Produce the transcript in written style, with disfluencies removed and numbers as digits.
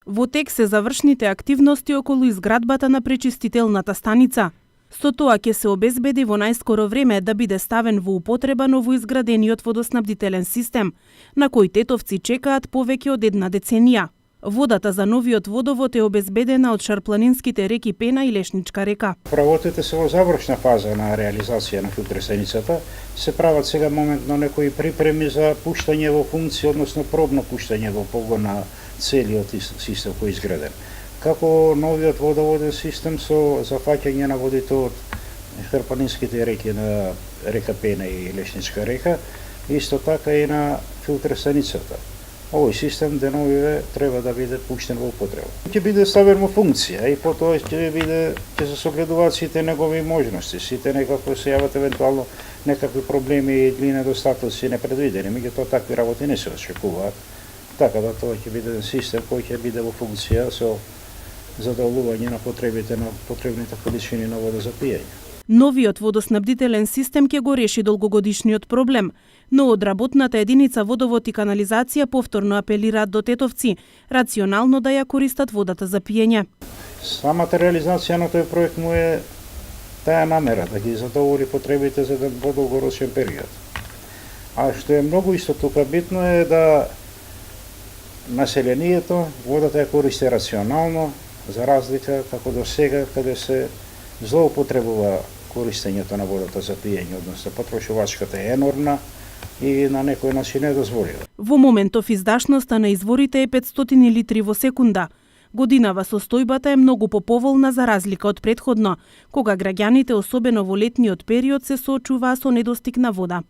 Во тек се завршните активности околу изградбата на пречистителната станица. Со тоа ќе се обезбеди во најскоро време да биде ставен во употреба новоизградениот водоснабдителен систем, на кој тетовци чекаат повеќе од една деценија. Водата за новиот водовод е обезбедена од шарпланинските реки Пена и Лешничка река. Работите се во завршна фаза на реализација на филтерстаницата. Се прават сега моментно некои припреми за пуштање во функција, односно пробно пуштање во погон на целиот систем кој е изграден. Како новиот водоводен систем со зафаќање на водите од шарпланинските реки на река Пена и Лешничка река, исто така и на филтерстаницата. Овој систем деновиве треба да биде пуштен во употреба. Ќе биде ставен во функција и потоа ќе се согледуваат сите негови можности, сите некако се јават евентуално некакви проблеми или недостатоци непредвидени, меѓутоа такви работи не се очекуваат. Така да тоа ќе биде систем кој ќе биде во функција со задоволување на потребните количини на вода за пиење. Новиот водоснабдителен систем ќе го реши долгогодишниот проблем, но од работната единица водовод и канализација повторно апелираат до тетовци рационално да ја користат водата за пиење. Самата реализација на тој проект му е таа намера да ги задоволи потребите за еден подолгорочен период. А што е многу исто тука битно е да населението водата ја користи рационално, за разлика како до сега каде се злоупотребува користењето на водата за пиење, односно потрошувачката е енормна и на некој начин не дозволива. Во моментов издашноста на изворите е 500 литри во секунда. Годинава состојбата е многу поповолна за разлика од претходно, кога граѓаните, особено во летниот период, се соочуваа со недостиг на вода.